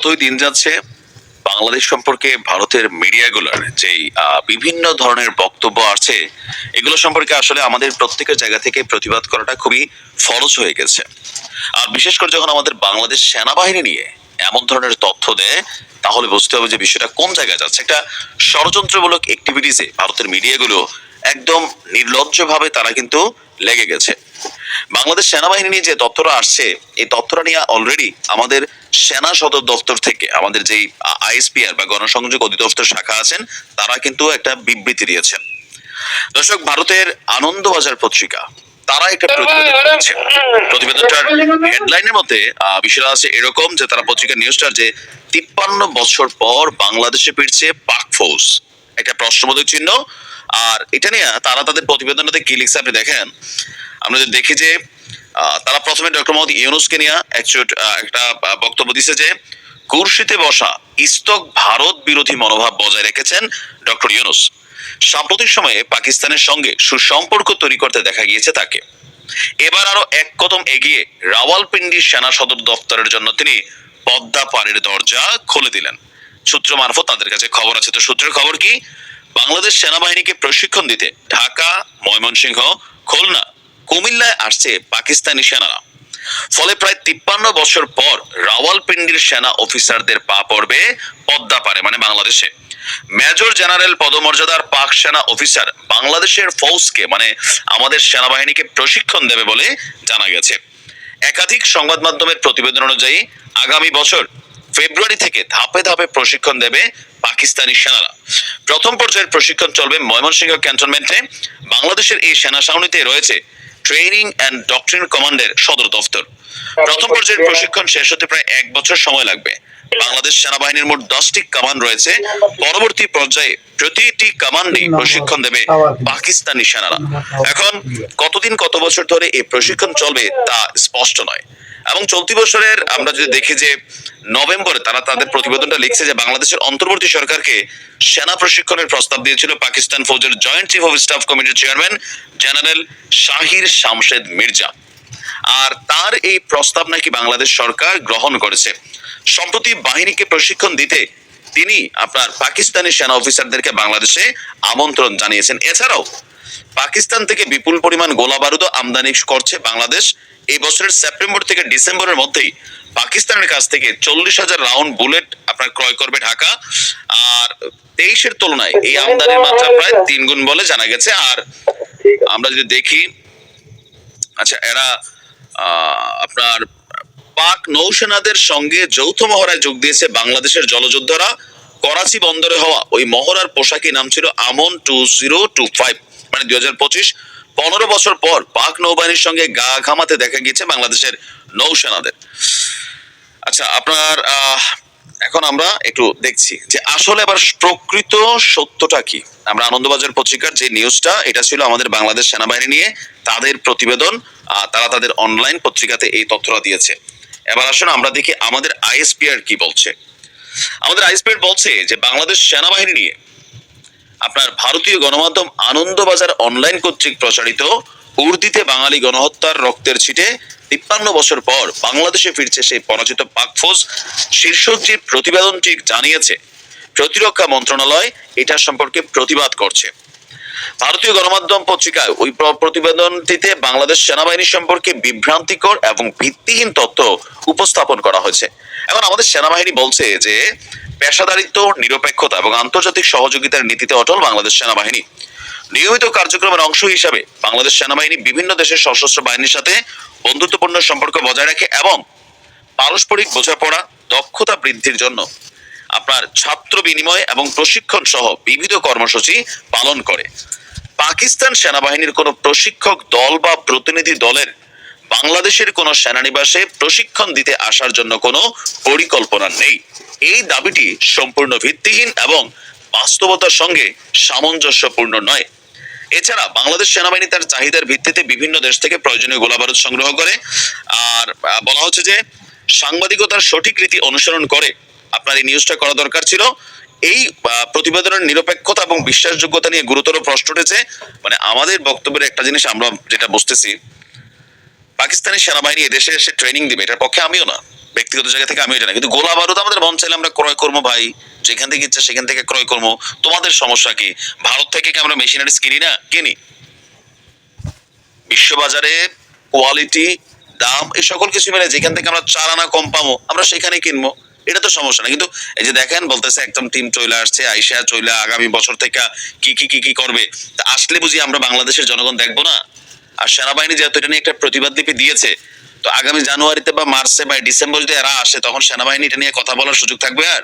যতই দিন যাচ্ছে বাংলাদেশ সম্পর্কে ভারতের মিডিয়াগুলোর যেই বিভিন্ন ধরনের বক্তব্য আছে এগুলো সম্পর্কে আসলে আমাদের প্রত্যেকের জায়গা থেকে প্রতিবাদ করাটা খুবই ফরজ হয়ে গেছে। আর বিশেষ করে যখন আমাদের বাংলাদেশ সেনাবাহিনী নিয়ে এমন ধরনের তথ্য দেয় তাহলে বুঝতে হবে যে বিষয়টা কোন জায়গায় যাচ্ছে। একটা ষড়যন্ত্রমূলক অ্যাক্টিভিটিসে ভারতের মিডিয়াগুলো একদম নির্লজ্জভাবে তারা কিন্তু লেগে গেছে। বাংলাদেশ সেনাবাহিনী নিয়ে যে তথ্যটা আসছে এই তথ্যটা নিয়ে অলরেডি আমাদের সেনা সদর দপ্তর থেকে আমাদের যেই আইএসপিআর বা গণসংযোগ অধিদপ্তর শাখা আছেন তারা কিন্তু একটা বিবৃতি দিয়েছেন। দর্শক, ভারতের আনন্দবাজার পত্রিকা তারা একটা প্রতিবেদন করেছে। প্রতিবেদনটার হেডলাইনের মধ্যে বিষয়টা আছে এরকম যে তারা পত্রিকার নিউজটার যে 53 বছর পর বাংলাদেশে ফিরছে পাক ফৌজ, একটা প্রশ্নবোধক চিহ্ন। আর এটা নিয়ে তারা তাদের প্রতিবেদনটাতে কি লিখছে আপনি দেখেন। আমরা যদি দেখি যে তারা প্রথমে ডক্টর মোহাম্মদ ইউনূসকে নিয়ে একটা বক্তব্য দিছে যে কুরসিতে বসা ইস্তক ভারত বিরোধী মনোভাব বজায় রেখেছেন ডক্টর ইউনূস। সাম্প্রতিক সময়ে পাকিস্তানের সঙ্গে সুসম্পর্ক তৈরি করতে দেখা গিয়েছে তাকে। এবার আরো এক কদম এগিয়ে রাওয়ালপিন্ডি সেনা সদর দপ্তরের জন্য তিনি পদ্মা পাড়ের দরজা খুলে দিলেন। সূত্র মারফত তাদের কাছে খবর আছে। তো সূত্রের খবর কি, বাংলাদেশ সেনাবাহিনীকে প্রশিক্ষণ দিতে ঢাকা, ময়মনসিংহ, খুলনা, কুমিল্লায় আসছে পাকিস্তানি সেনারা। ফলে প্রায় 53 বছর পর রাওয়ালপিন্ডির সেনা অফিসারদের পা পড়বে পদ্মা পারে মানে বাংলাদেশে। মেজর জেনারেল পদমর্যাদার পাক সেনা অফিসার বাংলাদেশের ফৌজকে মানে আমাদের সেনাবাহিনীকে প্রশিক্ষণ দেবে বলে জানা গেছে। একাধিক সংবাদ মাধ্যমের প্রতিবেদন অনুযায়ী আগামী বছর ফেব্রুয়ারি থেকে ধাপে ধাপে প্রশিক্ষণ দেবে পাকিস্তানি সেনারা। প্রথম পর্যায়ের প্রশিক্ষণ চলবে ময়মনসিংহ ক্যান্টনমেন্টে। বাংলাদেশের এই সেনা ছাউনিতে রয়েছে ট্রেনিং অ্যান্ড ডক্ট্রিন কমান্ডের সদর দফতর। প্রথম পর্যায়ের প্রশিক্ষণ শেষ হতে প্রায় 1 বছর সময় লাগবে। বাংলাদেশ সেনাবাহিনীর মোট 10টি কমান্ড রয়েছে। পরবর্তী পর্যায়ে প্রতিটি কমান্ডে প্রশিক্ষণ দেবে পাকিস্তানি সেনারা। এখন কতদিন কত বছর ধরে এই প্রশিক্ষণ চলবে তা স্পষ্ট নয়। এবং চলতি বছরের আমরা যদি দেখি যে নভেম্বরে তারা তাদের প্রতিবেদনটা লিখছে যে বাংলাদেশের অন্তর্বর্তী সরকারকে সেনা প্রশিক্ষণের প্রস্তাব দিয়েছিল পাকিস্তান ফৌজের জয়েন্ট চিফ অফ স্টাফ কমিটির চেয়ারম্যান জেনারেল শাহির শামশেদ মির্জা। আর তার এই প্রস্তাব নাকি বাংলাদেশ সরকার গ্রহণ করেছে। সম্প্রতি বাহিনীকে প্রশিক্ষণ দিতে তিনি আপনার পাকিস্তানি সেনা অফিসারদেরকে বাংলাদেশে আমন্ত্রণ জানিয়েছেন। এছাড়াও পাকিস্তান থেকে বিপুল পরিমাণ গোলা বারুদ আমদানি করছে বাংলাদেশ। এই বছরের সেপ্টেম্বর থেকে ডিসেম্বরের মধ্যেই পাকিস্তানের কাছ থেকে 40,000 রাউন্ড বুলেট আপনার ক্রয় করবে ঢাকা। আর 23-এর তুলনায় এই আমদানির মাত্রা প্রায় 3 গুণ বলে জানা গেছে। আর আমরা যদি দেখি, আচ্ছা, এরা আপনার পাক নৌসেনাদের সঙ্গে যৌথ মহড়ায় যোগ দিয়েছে বাংলাদেশের জলযোদ্ধারা। করাচি বন্দরে হওয়া ওই মহড়ার পোশাকি নাম ছিল আমন 2025, মানে 2025। 15 বছর পর পাক নৌবাহিনীর সঙ্গে গা ঘামাতে দেখা গিয়েছে বাংলাদেশের নৌসেনাদের। আচ্ছা, আপনার এখন আমরা একটু দেখছি যে আসলে আবার প্রকৃত সত্যটা কি। আমরা আনন্দবাজার পত্রিকার যে নিউজটা, এটা ছিল আমাদের বাংলাদেশ সেনাবাহিনী নিয়ে তাদের প্রতিবেদন। তারা তাদের অনলাইন পত্রিকাতে এই তথ্যটা দিয়েছে। এবার আসুন আমরা দেখি আমাদের আইএসপিআর কি বলছে। আমাদের আইএসপিআর বলছে যে বাংলাদেশ সেনাবাহিনী নিয়ে আপনার ভারতীয় গণমাধ্যম আনন্দবাজার অনলাইন কর্তৃক প্রচারিত উর্দিতে বাঙালি গণহত্যার রক্তের ছিটে 53 বছর পর বাংলাদেশে ফিরছে সেই পরাজিত পাক ফৌজ শীর্ষক যে প্রতিবেদনটি জানিয়েছে, প্রতিরক্ষা মন্ত্রণালয় এটা সম্পর্কে প্রতিবাদ করছে। ভারতীয় গণমাধ্যম পত্রিকায় ওই প্রতিবেদনটিতে বাংলাদেশ সেনাবাহিনী সম্পর্কে বিভ্রান্তিকর এবং ভিত্তিহীন তথ্য উপস্থাপন করা হয়েছে। এখন আমাদের সেনাবাহিনী বলছে যে পেশাদারিত্ব, নিরপেক্ষতা এবং আন্তর্জাতিক সহযোগিতার নীতিতে অটল বাংলাদেশ সেনাবাহিনী। নিয়মিত কার্যক্রমের অংশ হিসাবে বাংলাদেশ সেনাবাহিনী বিভিন্ন দেশের সশস্ত্র বাহিনীর সাথে বন্ধুত্বপূর্ণ সম্পর্ক বজায় রাখে এবং পারস্পরিক বোঝাপড়া, দক্ষতা বৃদ্ধির জন্য আপনার ছাত্র বিনিময় এবং প্রশিক্ষণ সহ বিবিধ কর্মসূচি পালন করে। পাকিস্তান সেনাবাহিনীর কোনো প্রশিক্ষক দল বা প্রতিনিধি দলের বাংলাদেশের কোনো সেনানিবাসে প্রশিক্ষণ দিতে আসার জন্য কোনো পরিকল্পনা নেই। এই দাবিটি সম্পূর্ণ ভিত্তিহীন এবং বাস্তবতার সঙ্গে সামঞ্জস্যপূর্ণ নয়। এছাড়া বাংলাদেশ সেনাবাহিনী তার চাহিদার ভিত্তিতে বিভিন্ন দেশ থেকে প্রয়োজনীয় গোলাবারুদ সংগ্রহ করে। আর বলা হচ্ছে যে সাংবাদিকতার সঠিক রীতি অনুসরণ করে আপনার এই নিউজটা করা দরকার ছিল। এই প্রতিবেদনের নিরপেক্ষতা এবং বিশ্বাসযোগ্যতা নিয়ে গুরুতর প্রশ্ন উঠেছে। মানে আমাদের বক্তব্যের একটা জিনিস আমরা যেটা বুঝতেছি পাকিস্তানি সেনাবাহিনী এদেশে এসে ট্রেনিং দিবে, এটার পক্ষে আমিও না, ব্যক্তিগত জায়গা থেকে আমিও জানি, কিন্তু গোলা বারুদ আমাদের মন চাইলে আমরা ক্রয় করবো ভাই, যেখান থেকে ইচ্ছা সেখান থেকে ক্রয় করবো। তোমাদের সমস্যা কি? ভারত থেকে কি আমরা মেশিনারিজ কিনি না? কিনি। বিশ্ববাজারে কোয়ালিটি, দাম, এই সকল কিছু মিলে যেখান থেকে আমরা 4 আনা কম পাবো আমরা সেখানেই কিনবো, এটা তো সমস্যা না। কিন্তু এই যে দেখেন বলতেছে একদম টিম চলে আসছে, আইসা চলে আগামী বছর থেকে কি করবে, তা আসলে বুঝি আমরা বাংলাদেশের জনগণ দেখবো না? আর সেনাবাহিনী যেহেতু এটা নিয়ে একটা প্রতিবাদ লিপি দিয়েছে, তো আগামী জানুয়ারিতে বা মার্চে বা ডিসেম্বর যদি এরা আসে তখন সেনাবাহিনী এটা নিয়ে কথা বলার সুযোগ থাকবে আর?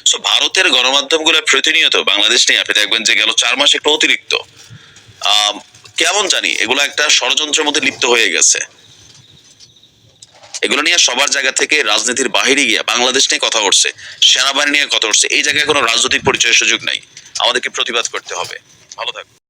সো ভারতের গণমাধ্যমগুলো প্রতিনিয়ত বাংলাদেশ নিয়ে আপনি দেখবেন যে গেল 4 মাস একটু অতিরিক্ত কেমন জানি এগুলো একটা ষড়যন্ত্রের মধ্যে লিপ্ত হয়ে গেছে। এগুলো নিয়ে সবার জায়গা থেকে রাজনীতির বাহিরে গিয়ে বাংলাদেশ নিয়ে কথা উঠছে, সেনাবাহিনী নিয়ে কথা উঠছে, এই জায়গায় কোনো রাজনৈতিক পরিচয়ের সুযোগ নাই, আমাদেরকে প্রতিবাদ করতে হবে। ভালো থাকবে।